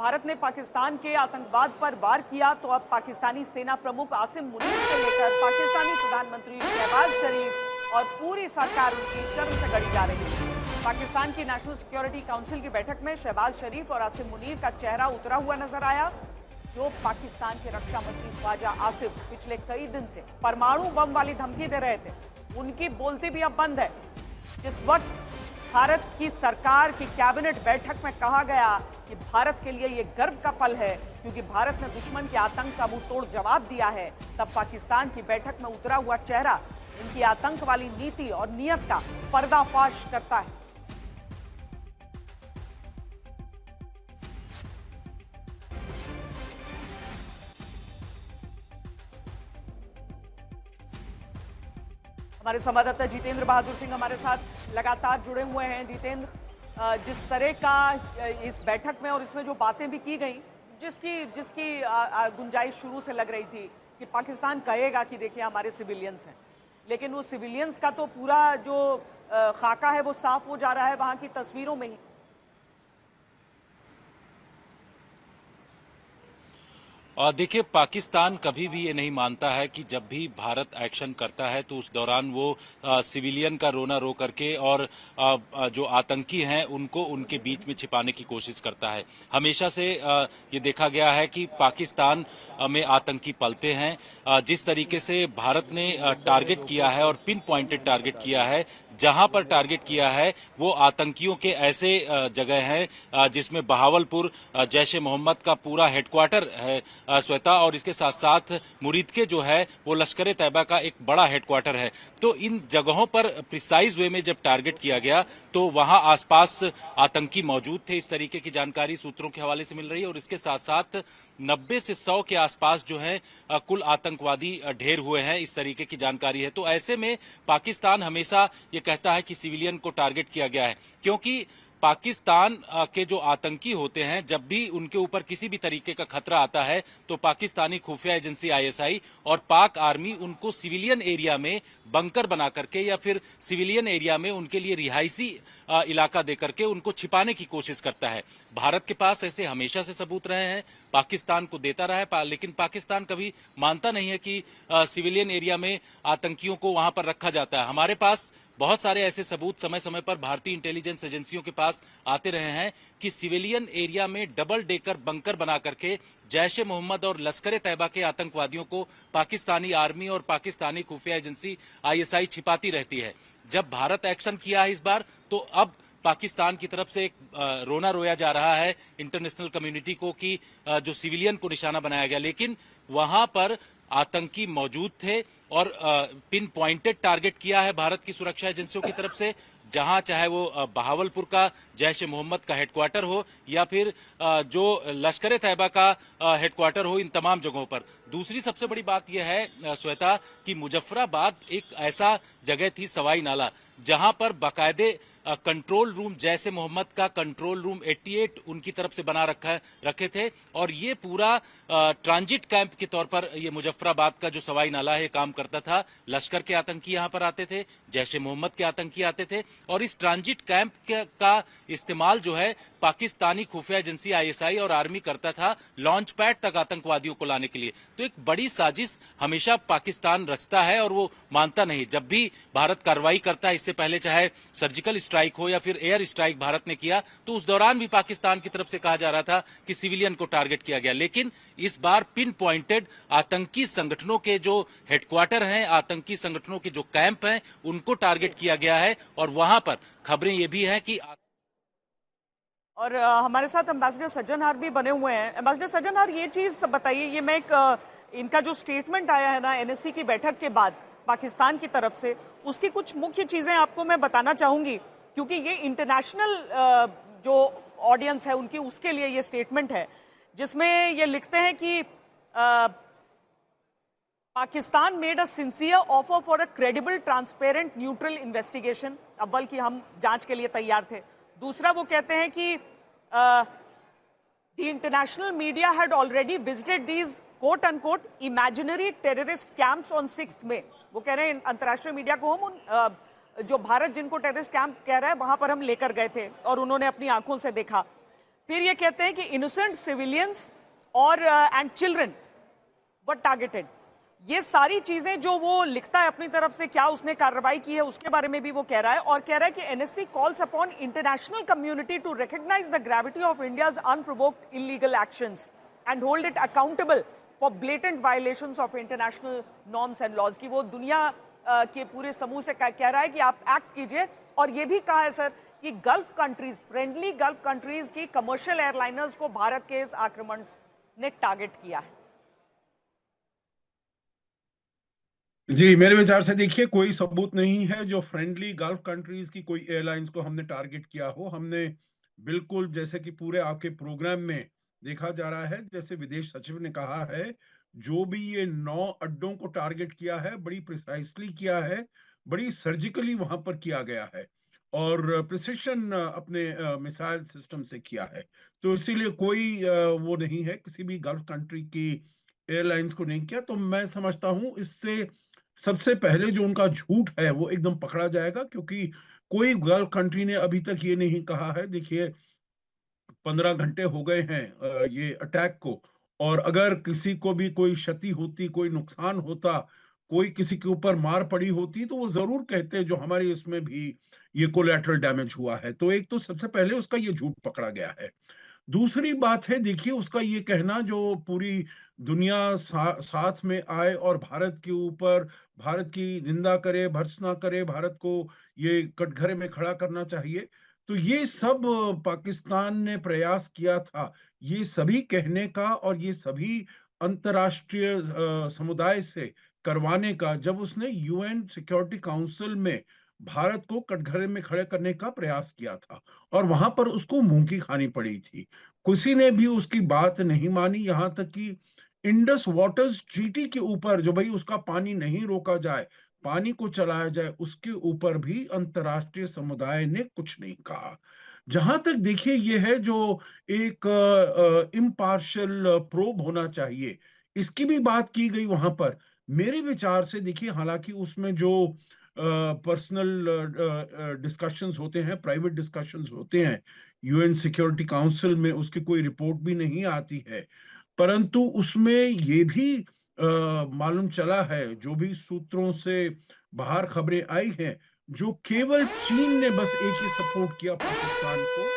भारत ने पाकिस्तान के आतंकवाद पर वार किया तो अब पाकिस्तानी सेना प्रमुख आसिम मुनीर से लेकर पाकिस्तानी प्रधानमंत्री शहबाज शरीफ और पूरी सरकार उनकी शर्म से गड़ी जा रही है। पाकिस्तान की नेशनल सिक्योरिटी काउंसिल की बैठक में शहबाज शरीफ और आसिम मुनीर का चेहरा उतरा हुआ नजर आया। जो पाकिस्तान के रक्षा मंत्री ख्वाजा आसिफ पिछले कई दिन से परमाणु बम वाली धमकी दे रहे थे, उनकी बोलती भी अब बंद है। जिस वक्त भारत की सरकार की कैबिनेट बैठक में कहा गया कि भारत के लिए यह गर्व का पल है क्योंकि भारत ने दुश्मन के आतंक का मुंह तोड़ जवाब दिया है, तब पाकिस्तान की बैठक में उतरा हुआ चेहरा इनकी आतंक वाली नीति और नियत का पर्दाफाश करता है। हमारे संवाददाता जितेंद्र बहादुर सिंह हमारे साथ लगातार जुड़े हुए हैं। जितेंद्र, जिस तरह का इस बैठक में और इसमें जो बातें भी की गई, जिसकी गुंजाइश शुरू से लग रही थी कि पाकिस्तान कहेगा कि देखिए हमारे सिविलियंस हैं, लेकिन उस सिविलियंस का तो पूरा जो खाका है वो साफ हो जा रहा है वहां की तस्वीरों में ही। देखिए, पाकिस्तान कभी भी ये नहीं मानता है कि जब भी भारत एक्शन करता है तो उस दौरान वो सिविलियन का रोना रो करके और जो आतंकी हैं उनको उनके बीच में छिपाने की कोशिश करता है। हमेशा से ये देखा गया है कि पाकिस्तान में आतंकी पलते हैं। जिस तरीके से भारत ने टारगेट किया है और पिन पॉइंटेड टारगेट किया है, जहां पर टारगेट किया है वो आतंकियों के ऐसे जगह हैं जिसमें बहावलपुर जैश ए मोहम्मद का पूरा हेडक्वार्टर है श्वेता, और इसके साथ साथ मुरीद के जो है वो लश्कर ए तैयबा का एक बड़ा हेडक्वार्टर है। तो इन जगहों पर प्रिसाइज वे में जब टारगेट किया गया तो वहां आसपास आतंकी मौजूद थे, इस तरीके की जानकारी सूत्रों के हवाले से मिल रही है। और इसके साथ साथ 90 से 100 के आसपास जो है कुल आतंकवादी ढेर हुए हैं, इस तरीके की जानकारी है। तो ऐसे में पाकिस्तान हमेशा ये कहता है कि सिविलियन को टारगेट किया गया है, क्योंकि पाकिस्तान के जो आतंकी होते हैं जब भी उनके ऊपर किसी भी तरीके का खतरा आता है तो पाकिस्तानी खुफिया एजेंसी आईएसआई और पाक आर्मी उनको सिविलियन एरिया में बंकर बना करके या फिर सिविलियन एरिया में उनके लिए रिहायशी इलाका देकर के उनको छिपाने की कोशिश करता है। भारत के पास ऐसे हमेशा से सबूत रहे हैं, पाकिस्तान को देता रहा है, लेकिन पाकिस्तान कभी मानता नहीं है कि सिविलियन एरिया में आतंकियों को वहां पर रखा जाता है। हमारे पास बहुत सारे ऐसे सबूत समय समय पर भारतीय इंटेलिजेंस एजेंसियों के पास आते रहे हैं कि सिविलियन एरिया में डबल डेकर बंकर बना करके जैश ए मोहम्मद और लश्कर ए तैयबा के आतंकवादियों को पाकिस्तानी आर्मी और पाकिस्तानी खुफिया एजेंसी आईएसआई छिपाती रहती है। जब भारत एक्शन किया है इस बार, तो अब पाकिस्तान की तरफ से एक रोना रोया जा रहा है इंटरनेशनल कम्युनिटी को कि जो सिविलियन को निशाना बनाया गया, लेकिन वहां पर आतंकी मौजूद थे और पिन पॉइंटेड टारगेट किया है भारत की सुरक्षा एजेंसियों की तरफ से, जहां चाहे वो बहावलपुर का जैश ए मोहम्मद का हेडक्वार्टर हो या फिर जो लश्कर ए तैयबा का हेडक्वार्टर हो, इन तमाम जगहों पर। दूसरी सबसे बड़ी बात यह है श्वेता कि मुजफ्फराबाद एक ऐसा जगह थी, सवाई नाला, जहां पर बाकायदे कंट्रोल रूम जैश ए मोहम्मद का कंट्रोल रूम 88 उनकी तरफ से बना रखे थे, और ये पूरा ट्रांजिट कैंप के तौर पर ये मुजफ्फराबाद का जो सवाई नाला है काम करता था। लश्कर के आतंकी यहां पर आते थे, जैश ए मोहम्मद के आतंकी आते थे, और इस ट्रांजिट कैंप का इस्तेमाल जो है पाकिस्तानी खुफिया एजेंसी आईएसआई और आर्मी करता था लॉन्च पैड तक आतंकवादियों को लाने के लिए। तो एक बड़ी साजिश हमेशा पाकिस्तान रचता है और वो मानता नहीं। जब भी भारत कार्रवाई करता है, इससे पहले चाहे सर्जिकल स्ट्राइक हो या फिर एयर स्ट्राइक भारत ने किया, तो उस दौरान भी पाकिस्तान की तरफ से कहा जा रहा था कि सिविलियन को टारगेट किया गया। लेकिन इस बार पिन पॉइंटेड आतंकी संगठनों के जो हेडक्वार्टर हैं, आतंकी संगठनों के जो कैंप हैं, उनको टारगेट किया गया है। और वहां पर खबरें ये भी हैं कि और हमारे साथ एम्बेसडर सज्जनहार भी बने हुए हैं। एम्बेसडर सज्जनहार, ये चीज बताइए, ये मैं इनका जो स्टेटमेंट आया है ना एनएससी की बैठक के बाद पाकिस्तान की तरफ से, उसकी कुछ मुख्य चीजें आपको मैं बताना चाहूंगी, क्योंकि ये इंटरनेशनल जो ऑडियंस है उनकी, उसके लिए ये स्टेटमेंट है जिसमें ये लिखते हैं कि Pakistan made a sincere offer for a credible transparent neutral investigation. अव्वल की हम जांच के लिए तैयार थे। दूसरा, वो कहते हैं कि the international media had already visited these quote unquote imaginary terrorist camps on 6 मई। वो कह रहे हैं अंतर्राष्ट्रीय मीडिया को हम जो भारत जिनको टेररिस्ट कैंप कह रहा है वहां पर हम लेकर गए थे और उन्होंने अपनी आंखों से देखा। फिर ये कहते हैं कि इनोसेंट सिविलियंस और एंड चिल्ड्रन वर टारगेटेड। ये सारी चीजें जो वो लिखता है अपनी तरफ से, क्या उसने कार्रवाई की है उसके बारे में भी वो कह रहा है, और कह रहा है कि NSC calls upon international community to recognise the gravity of India's unprovoked illegal actions and hold it accountable for blatant violations of international norms and laws. की वो दुनिया के पूरे समूह से कह रहा है कि आप एक्ट कीजिए। और ये भी कहा है सर कि gulf countries, friendly gulf countries की कमर्शियल एयरलाइनर्स को भारत के इस आक्रमण ने टारगेट किया है। जी, मेरे विचार से देखिए कोई सबूत नहीं है जो फ्रेंडली गल्फ कंट्रीज की कोई एयरलाइंस को हमने टारगेट किया हो। हमने बिल्कुल, जैसे कि पूरे आपके प्रोग्राम में देखा जा रहा है, जैसे विदेश सचिव ने कहा है, जो भी ये 9 अड्डों को टारगेट किया है, बड़ी प्रिसाइसली किया है, बड़ी सर्जिकली वहां पर किया गया है और प्रिसिशन अपने मिसाइल सिस्टम से किया है। तो इसीलिए कोई वो नहीं है, किसी भी गल्फ कंट्री की एयरलाइंस को नहीं किया। तो मैं समझता हूं इससे सबसे पहले जो उनका झूठ है वो एकदम पकड़ा जाएगा, क्योंकि कोई गल्फ कंट्री ने अभी तक ये नहीं कहा है। देखिए 15 घंटे हो गए हैं ये अटैक को, और अगर किसी को भी कोई क्षति होती, कोई नुकसान होता, कोई किसी के ऊपर मार पड़ी होती, तो वो जरूर कहते जो हमारे इसमें भी ये कोलैटरल डैमेज हुआ है। तो एक तो सबसे पहले उसका ये झूठ पकड़ा गया है। दूसरी बात है, देखिए उसका ये कहना जो पूरी दुनिया साथ में आए और भारत के ऊपर, भारत की निंदा करे, भर्त्सना करे, भारत को ये कटघरे में खड़ा करना चाहिए, तो ये सब पाकिस्तान ने प्रयास किया था ये सभी कहने का और ये सभी अंतर्राष्ट्रीय समुदाय से करवाने का, जब उसने यूएन सिक्योरिटी काउंसिल में भारत को कटघरे में खड़े करने का प्रयास किया था, और वहां पर उसको मुंह की खानी पड़ी थी। किसी ने भी उसकी बात नहीं मानी, यहां तक कि इंडस वाटर्स ट्रीटी के ऊपर, जो भाई उसका पानी नहीं रोका जाए, पानी को चलाया जाए, उसके ऊपर भी अंतर्राष्ट्रीय समुदाय ने कुछ नहीं कहा। जहां तक देखिए ये है जो एक इम्पार्शियल प्रोब होना चाहिए, इसकी भी बात की गई वहां पर। मेरे विचार से देखिए, हालांकि उसमें जो पर्सनल डिस्कशंस होते हैं, प्राइवेट डिस्कशंस होते हैं यूएन सिक्योरिटी काउंसिल में, उसकी कोई रिपोर्ट भी नहीं आती है, परंतु उसमें ये भी मालूम चला है, जो भी सूत्रों से बाहर खबरें आई हैं, जो केवल चीन ने बस एक ही सपोर्ट किया पाकिस्तान को।